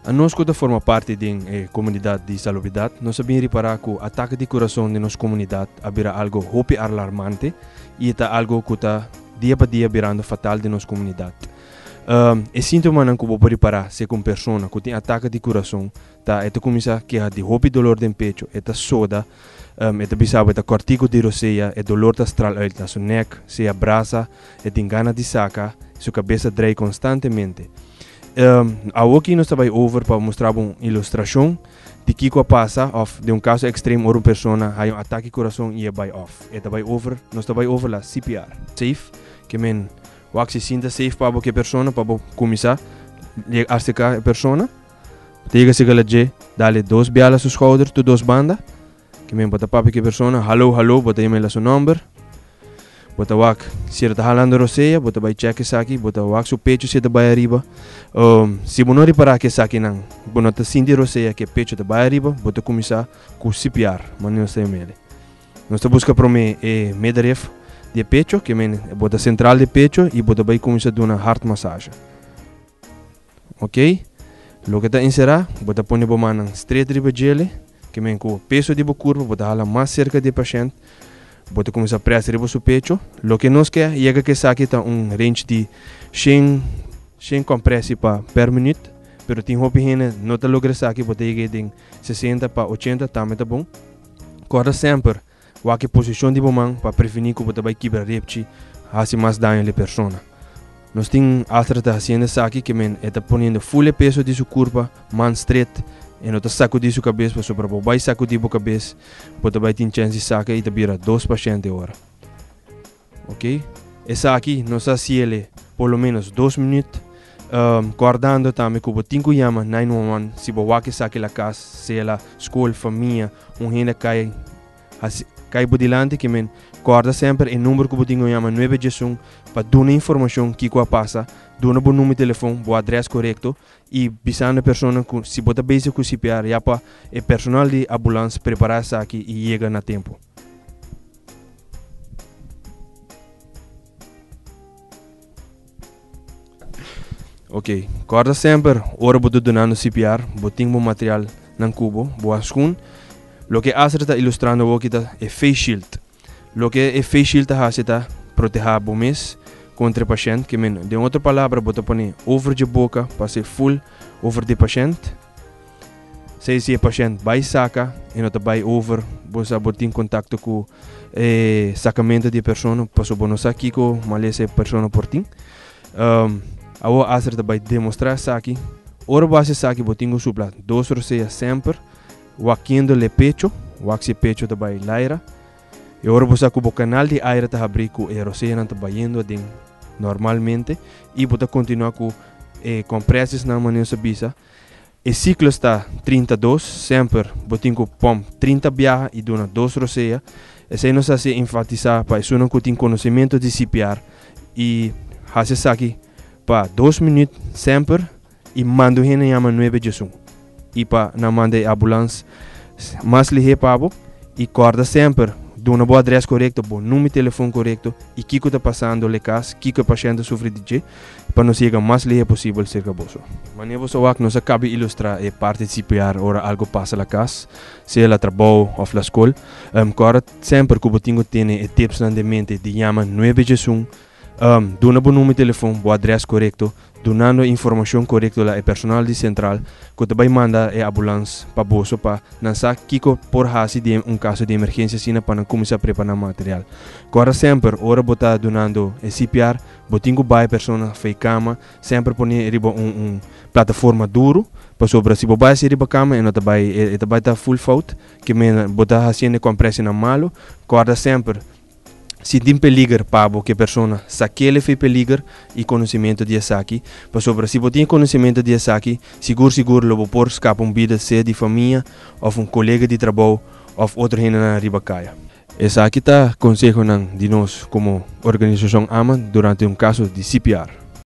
A nós que forma parte da comunidade de salubridade, nós sabemos reparar que o ataque de coração de nossa comunidade é algo hope alarmante e é algo que está dia para dia virando fatal de nossa comunidade. E sintoma não que vou reparar se com pessoa que tem ataque de coração, tá, é começa a queixar de hope dolor de pecho, é soda, é bisaba é cortico de roceia, é dolor da astral na sua neck, se abraça, é tem gana de saca, sua cabeça drai constantemente. Aqui nós estamos over para mostrar uma ilustração de que passa de um caso extremo onde uma pessoa tem um ataque de coração e é off. Nós estamos over lá CPR. Safe, que men, se sinta safe para a pessoa, para começar a articular a pessoa. Tega-se a leger, dá-lhe 2 bialas nos shoulders, 2 bandas. Que men, para a pessoa, hello, bota e-mail seu número. Bota wak, se ele está halando a roceia, bota vai check isso aqui, bota wak seu pecho se está bem arriba. Se você não reparar que isso aqui não, você não está sentindo roceia que o pecho está bem arriba, bota começar com CPR, mas não está mele. Nós estamos buscando para mim medaref de pecho, que men, bota central de pecho e bota vai começar a dar uma heart massage. Ok? Lo que está encerrar, bota põe a mão straight riba gele, que men com o peso de curva, bota hala mais cerca do paciente. Bota começar a pressar riba seu pecho. Lo que nós quer é que essa aqui está range de 100 compressões per minuto. Pero tem roupa hena, não está logra essa aqui, bota aí de 60 para 80, também tá bom. Corda sempre, a posição de mão para prevenir que você vai quebrar repte, fazer mais dano à pessoa. Nós temos outra fazendo essa aqui que está ponendo full peso de sua curva, mão straight. E não está sacudir sua cabeça, para o vai sacudir a cabeça, para vai ter chance de sacar e vira 2 pacientes hora. Ok? Essa aqui, nós fazemos por menos 2 minutos, guardando também que você tem que chamar 911, se você saque a casa, se a escola, família, gente cai por delante, que guarda sempre o número que você tem que chamar 911 para dar informação que passa, dar um número de telefone, o endereço correto e bisando a pessoa que se você base com o CPR, já para o personal de ambulância preparar isso aqui e chega na tempo. Ok, guarda sempre, ora você donando CPR, você tem um material no cubo, boa escun. Lo que hace está ilustrando aqui é face shield. Lo que é face shield está proteger o mês contra o paciente, que de outra palavra, você põe over de boca para ser full over de paciente. Se o paciente vai sacar e não vai over, você tem contato com o sacamento de pessoa, para você não saber que maleza a pessoa por ti. A acerta vai demonstrar isso aqui. Ora base isso aqui, você tem que suplar 2 roceias sempre, wakindo o pecho, o pecho vai laira. E agora você com o canal de ar está abrindo com a roceia não está indo normalmente e você continua com compressões na maneira sabisa. O ciclo está 32, sempre você tem que pôr 30 bias e dona 2 roceias. Essa nos hace enfatizar para isso não tem conhecimento de CPR e faz isso aqui para 2 minutos sempre e manda gente chama 911 e para na manda a ambulância mais ligeiro para e corda sempre dá uma boa adresse correta, bom número de telefone correto e o que está passando no caso, o que o paciente sofre de para nos chegar mais ligeiro possível cerca de você. Mas você vai nos acaba ilustrar a parte de CPR ou algo passa na casa, seja o trabalho ou na escola. Corda sempre que você tem tips na mente de chamar 911, dá um bom número de telefone, boa adresse correto, donando informação correta ao personal de central que também manda a ambulância para bolso para não saber que por fazer de caso de emergência sina para começar a preparar material. Agora sempre, ora botar donando CPR, botinho vai a pessoa faz cama, sempre põe riba plataforma duro, para sobre se vai ser riba cama e não vai estar full fault, que botar fazendo compressão na malo, agora sempre se tem peligro para que a pessoa saque ele fez peligro e conhecimento de essa aqui, para sobre se você tem conhecimento de essa aqui, seguro lo por escapar vida seja de família ou colega de trabalho ou outra gente na ribacaia. Essa aqui está conselho de nós como organização AMA durante caso de CPR.